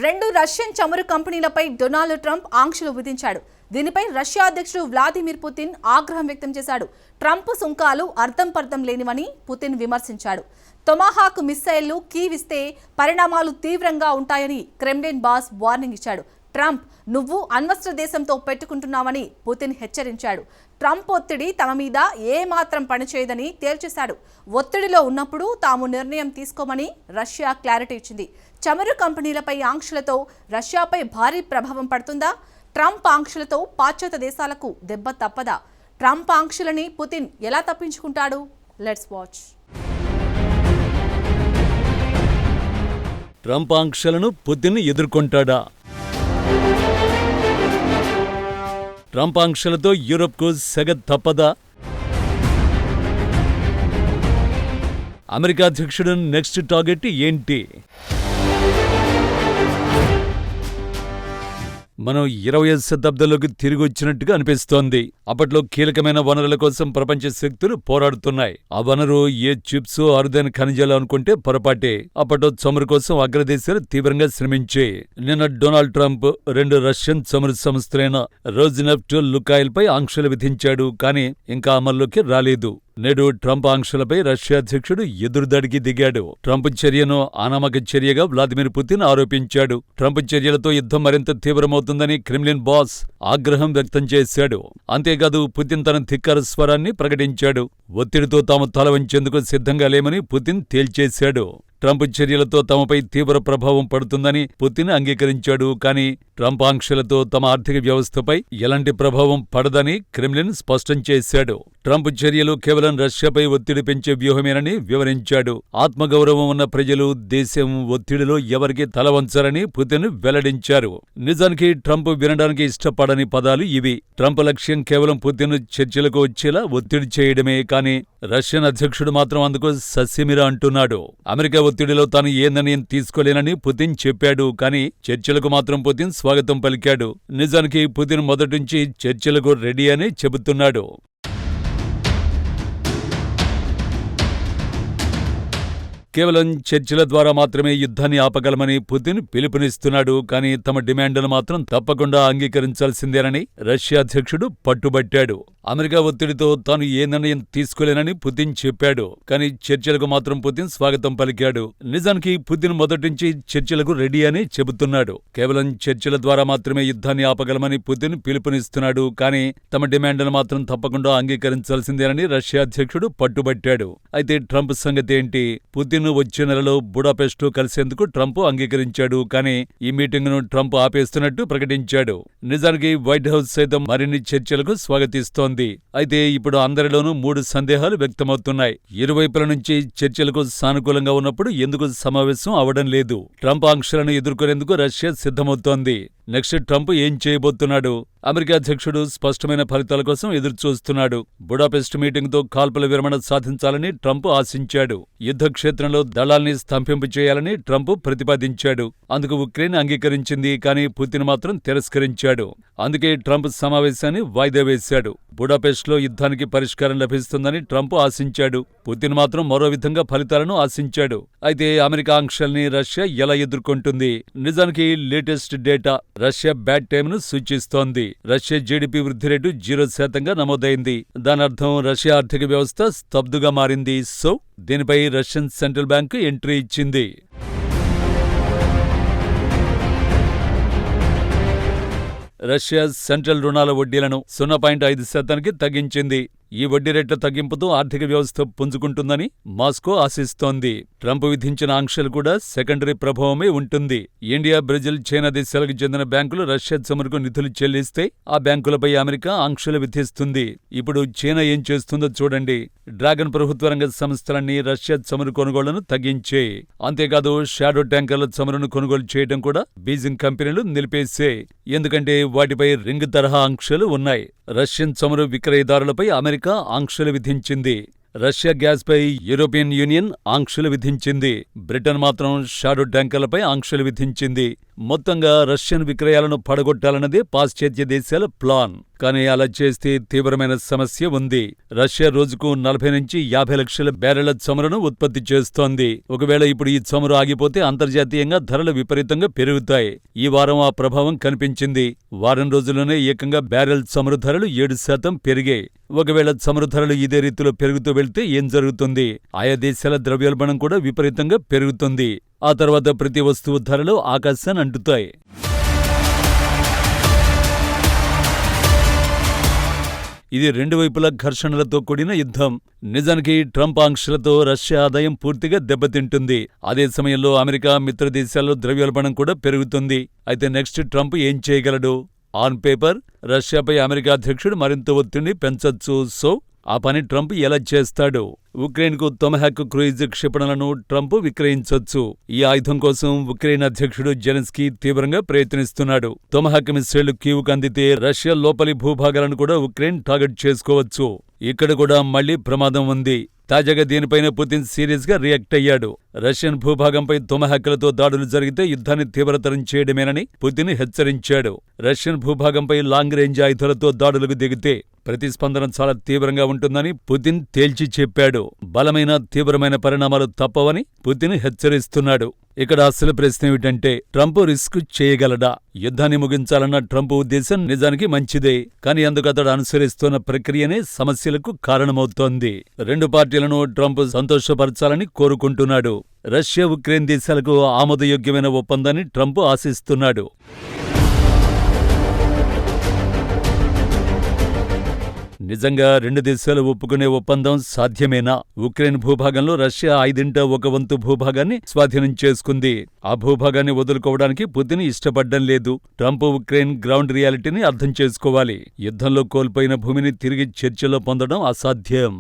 రెండు రష్యన్ చమురు కంపెనీలపై డొనాల్డ్ ట్రంప్ ఆంక్షలు విధించాడు. దీనిపై రష్యా అధ్యక్షుడు వ్లాదిమిర్ పుతిన్ ఆగ్రహం వ్యక్తం చేశాడు. ట్రంప్ సుంకాలు అర్థం పర్థం లేనివని పుతిన్ విమర్శించాడు. టొమాహాక్ మిస్సైళ్లు కీవ్ ఇస్తే పరిణామాలు తీవ్రంగా ఉంటాయని క్రెమ్లిన్ బాస్ వార్నింగ్ ఇచ్చాడు. ట్రంప్ నువ్వు అణ్వస్త్ర దేశంతో పెట్టుకుంటున్నావని పుతిన్ హెచ్చరించాడు. ట్రంప్ ఒత్తిడి తమ మీద ఏమాత్రం పనిచేయదని తేల్చేశాడు. ఒత్తిడిలో ఉన్నప్పుడు తాము నిర్ణయం తీసుకోమని రష్యా క్లారిటీ ఇచ్చింది. చమురు కంపెనీలపై ఆంక్షలతో రష్యాపై భారీ ప్రభావం పడుతుందా? ట్రంప్ ఆంక్షలతో పాశ్చాత్య దేశాలకు దెబ్బ తప్పదా? ట్రంప్ ఆంక్షలని పుతిన్ ఎలా తప్పించుకుంటాడు? Let's watch. ట్రంప్ ఆంక్షలను పుతిన్ ఎదుర్కొంటాడా? ట్రంప్ ఆంక్షలతో యూరప్కు సెగ తప్పదా? అమెరికా అధ్యక్షుడు నెక్స్ట్ టార్గెట్ ఏంటి? మనం 20వ శతాబ్దంలోకి తిరిగి వచ్చినట్టుగా అనిపిస్తోంది. అప్పట్లో కీలకమైన వనరుల కోసం ప్రపంచ శక్తులు పోరాడుతున్నాయి. ఆ వనరు ఏ చిప్స్, అరుదైన ఖనిజాలు అనుకుంటే పొరపాటే. అప్పట్లో చమురు కోసం అగ్రదేశాలు తీవ్రంగా శ్రమించే. నిన్న డొనాల్డ్ ట్రంప్ రెండు రష్యన్ చమురు సంస్థలైన రోజ్నెఫ్ట్, లుకాయిల్ పై ఆంక్షలు విధించాడు. కానీ ఇంకా అమల్లోకి రాలేదు. నేడు ట్రంప్ ఆంక్షలపై రష్యా అధ్యక్షుడు ఎదురుదాడికి దిగాడు. ట్రంప్ చర్యను అనామక చర్యగా వ్లాదిమిర్ పుతిన్ ఆరోపించాడు. ట్రంప్ చర్యలతో యుద్ధం మరింత తీవ్రమవుతుందని క్రెమ్లిన్ బాస్ ఆగ్రహం వ్యక్తం చేశాడు. అంతేకాదు పుతిన్ తన ధిక్కార స్వరాన్ని ప్రకటించాడు. ఒత్తిడితో తాము తల వంచేందుకు సిద్ధంగా లేమని పుతిన్ తేల్చేశాడు. ట్రంప్ చర్యలతో తమపై తీవ్ర ప్రభావం పడుతుందని పుతిన్ అంగీకరించాడు. కానీ ట్రంప్ ఆంక్షలతో తమ ఆర్థిక వ్యవస్థపై ఎలాంటి ప్రభావం పడదని క్రెమ్లిన్ స్పష్టం చేశాడు. ట్రంప్ చర్యలు కేవలం రష్యాపై ఒత్తిడి పెంచే వ్యూహమేనని వివరించాడు. ఆత్మగౌరవం ఉన్న ప్రజలు దేశం ఒత్తిడిలో ఎవరికీ తల వంచరని పుతిన్ వెల్లడించారు. నిజానికి ట్రంప్ వినడానికి ఇష్టపడని పదాలు ఇవి. ట్రంప్ లక్ష్యం కేవలం పుతిన్ చర్చలకు వచ్చేలా ఒత్తిడి చేయడమే. కానీ రష్యన్ అధ్యక్షుడు మాత్రం అందుకు సస్యమిరా అంటున్నాడు. అమెరికా ఒత్తిడిలో తాను ఏ నిర్ణయం తీసుకోలేనని పుతిన్ చెప్పాడు. కానీ చర్చలకు మాత్రం పుతిన్ స్వాగతం పలికాడు. నిజానికి పుతిన్ మొదటించి చర్చలకు రెడీ అని చెబుతున్నాడు. కేవలం చర్చల ద్వారా మాత్రమే యుద్ధాన్ని ఆపగలమని పుతిన్ పిలుపునిస్తున్నాడు. కానీ తమ డిమాండ్ను మాత్రం తప్పకుండా అంగీకరించాల్సిందేనని రష్యా అధ్యక్షుడు పట్టుబట్టాడు. అమెరికా ఒత్తిడితో తాను ఏ నిర్ణయం తీసుకోలేనని పుతిన్ చెప్పాడు. కానీ చర్చలకు మాత్రం పుతిన్ స్వాగతం పలికాడు. నిజానికి పుతిన్ మొదటించి చర్చలకు రెడీ అని చెబుతున్నాడు. కేవలం చర్చల ద్వారా మాత్రమే యుద్ధాన్ని ఆపగలమని పుతిన్ పిలుపునిస్తున్నాడు. కానీ తమ డిమాండ్ను మాత్రం తప్పకుండా అంగీకరించాల్సిందేనని రష్యా అధ్యక్షుడు పట్టుబట్టాడు. అయితే ట్రంప్ సంగతి ఏంటి? పుతిన్ వచ్చే నెలలో బుడాపెస్టు కలిసేందుకు ట్రంప్ అంగీకరించాడు. కానీ ఈ మీటింగ్ను ట్రంప్ ఆపేస్తున్నట్టు ప్రకటించాడు. నిజానికి వైట్ హౌస్ సైతం మరిన్ని చర్చలకు స్వాగతిస్తోంది. అయితే ఇప్పుడు అందరిలోనూ 3 సందేహాలు వ్యక్తమవుతున్నాయి. ఇరువైపుల నుంచి చర్చలకు సానుకూలంగా ఉన్నప్పుడు ఎందుకు సమావేశం అవడం లేదు? ట్రంప్ ఆంక్షలను ఎదుర్కొనేందుకు రష్యా సిద్ధమవుతోంది. నెక్స్ట్ ట్రంప్ ఏం చేయబోతున్నాడు? అమెరికా అధ్యక్షుడు స్పష్టమైన ఫలితాల కోసం ఎదురుచూస్తున్నాడు. బుడాపెస్ట్ మీటింగ్తో కాల్పుల విరమణ సాధించాలని ట్రంప్ ఆశించాడు. యుద్ధ క్షేత్రంలో దళాల్ని స్తంభింపు చేయాలని ట్రంప్ ప్రతిపాదించాడు. అందుకు ఉక్రెయిన్ అంగీకరించింది. కానీ పుతిన్ మాత్రం తిరస్కరించాడు. అందుకే ట్రంప్ సమావేశాన్ని వాయిదా వేశాడు. బుడాపెస్ట్లో యుద్ధానికి పరిష్కారం లభిస్తుందని ట్రంప్ ఆశించాడు. పుతిన్ మాత్రం మరో విధంగా ఫలితాలను ఆశించాడు. అయితే అమెరికా ఆంక్షల్ని రష్యా ఎలా ఎదుర్కొంటుంది? నిజానికి లేటెస్ట్ డేటా రష్యా బ్యాడ్ టైమ్ను సూచిస్తోంది. రష్యా జీడీపీ వృద్ధి రేటు 0% నమోదైంది. దానర్థం రష్యా ఆర్థిక వ్యవస్థ స్తబ్దుగా మారింది. సో దీనిపై రష్యన్ సెంట్రల్ బ్యాంకు ఎంట్రీ ఇచ్చింది. రష్యా సెంట్రల్ రుణాల వడ్డీలను 0.5% తగ్గించింది. ఈ వడ్డీ రేట్ల తగ్గింపుతో ఆర్థిక వ్యవస్థ పుంజుకుంటుందని మాస్కో ఆశిస్తోంది. ట్రంప్ విధించిన ఆంక్షలు కూడా సెకండరీ ప్రభావమే ఉంటుంది. ఇండియా, బ్రెజిల్, చైనా దేశాలకు చెందిన బ్యాంకులు రష్యా చమురుకు నిధులు చెల్లిస్తే ఆ బ్యాంకులపై అమెరికా ఆంక్షలు విధిస్తుంది. ఇప్పుడు చైనా ఏం చేస్తుందో చూడండి. డ్రాగన్ ప్రభుత్వ రంగ సంస్థలన్నీ రష్యా చమురు కొనుగోళ్లను తగ్గించే. అంతేకాదు షాడో ట్యాంకర్ల చమురును కొనుగోలు చేయడం కూడా బీజింగ్ కంపెనీలు నిలిపేసే. ఎందుకంటే వాటిపై రింగ్ తరహా ఆంక్షలు ఉన్నాయి. రష్యన్ చమురు విక్రయదారులపై అమెరికా ఆంక్షలు విధించింది. రష్యా గ్యాస్పై యూరోపియన్ యూనియన్ ఆంక్షలు విధించింది. బ్రిటన్ మాత్రం షాడో ట్యాంకర్లపై ఆంక్షలు విధించింది. మొత్తంగా రష్యన్ విక్రయాలను పడగొట్టాలన్నదే పాశ్చాత్య దేశాల ప్లాన్. కానీ అలా చేస్తే తీవ్రమైన సమస్య ఉంది. రష్యా రోజుకు 40 నుంచి 50 లక్షల బ్యారెళ్ల చమురును ఉత్పత్తి చేస్తోంది. ఒకవేళ ఇప్పుడు ఈ చమురు ఆగిపోతే అంతర్జాతీయంగా ధరలు విపరీతంగా పెరుగుతాయి. ఈ వారం ఆ ప్రభావం కనిపించింది. వారం రోజుల్లోనే ఏకంగా బ్యారెల్ చమురు ధరలు 7% పెరిగాయి. ఒకవేళ చమురు ధరలు ఇదే రీతిలో పెరుగుతూ వెళ్తే ఏం జరుగుతుంది? ఆయా దేశాల ద్రవ్యోల్బణం కూడా విపరీతంగా పెరుగుతుంది. ఆ తర్వాత ప్రతి వస్తువు ధరలు ఆకాశాన్ని అంటుతాయి. ఇది రెండు వైపులా ఘర్షణలతో కూడిన యుద్ధం. నిజానికి ట్రంప్ ఆంక్షలతో రష్యా ఆదాయం పూర్తిగా దెబ్బతింటుంది. అదే సమయంలో అమెరికా మిత్ర దేశాల్లో ద్రవ్యోల్బణం కూడా పెరుగుతుంది. అయితే నెక్స్ట్ ట్రంప్ ఏం చేయగలడు? ఆన్ పేపర్ రష్యాపై అమెరికా అధ్యక్షుడు మరింత ఒత్తిడిని పెంచొచ్చు. సో ఆ పని ట్రంప్ ఎలా చేస్తాడు? ఉక్రెయిన్కు టొమహాక్ క్రూయిజ్ క్షిపణులను ట్రంప్ విక్రయించొచ్చు. ఈ ఆయుధం కోసం ఉక్రెయిన్ అధ్యక్షుడు జెలెన్స్కీ తీవ్రంగా ప్రయత్నిస్తున్నాడు. టొమహాక్ మిస్సైళ్లు కీవ్కు అందితే రష్యా లోపలి భూభాగాలను కూడా ఉక్రెయిన్ టార్గెట్ చేసుకోవచ్చు. ఇక్కడ కూడా మళ్లీ ప్రమాదం ఉంది. తాజాగా దీనిపైన పుతిన్ సీరియస్ గా రియాక్ట్ అయ్యాడు. రష్యన్ భూభాగంపై టొమహాక్లతో దాడులు జరిగితే యుద్ధాన్ని తీవ్రతరం చేయడమేనని పుతిన్ హెచ్చరించాడు. రష్యన్ భూభాగంపై లాంగ్ రేంజ్ ఆయుధాలతో దాడులకు దిగితే ప్రతిస్పందన చాలా తీవ్రంగా ఉంటుందని పుతిన్ తేల్చి చెప్పాడు. బలమైన తీవ్రమైన పరిణామాలు తప్పవని పుతిన్ హెచ్చరిస్తున్నాడు. ఇక్కడ అసలు ప్రశ్న ఏమిటంటే ట్రంప్ రిస్క్ చేయగలడా? యుద్ధాన్ని ముగించాలన్న ట్రంప్ ఉద్దేశం నిజానికి మంచిదే. కానీ అందుకు అతడు అనుసరిస్తున్న ప్రక్రియనే సమస్యలకు కారణమవుతోంది. రెండు పార్టీలను ట్రంప్ సంతోషపరచాలని కోరుకుంటున్నాడు. రష్యా ఉక్రెయిన్ దేశాలకు ఆమోదయోగ్యమైన ఒప్పందాన్ని ట్రంప్ ఆశిస్తున్నాడు. నిజంగా రెండు దేశాలు ఒప్పుకునే ఒప్పందం సాధ్యమేనా? ఉక్రెయిన్ భూభాగంలో రష్యా 1/5 భూభాగాన్ని స్వాధీనం చేసుకుంది. ఆ భూభాగాన్ని వదులుకోవడానికి పుతిన్ ఇష్టపడ్డం లేదు. ట్రంప్ ఉక్రెయిన్ గ్రౌండ్ రియాలిటీని అర్థం చేసుకోవాలి. యుద్ధంలో కోల్పోయిన భూమిని తిరిగి చర్చలో పొందడం అసాధ్యం.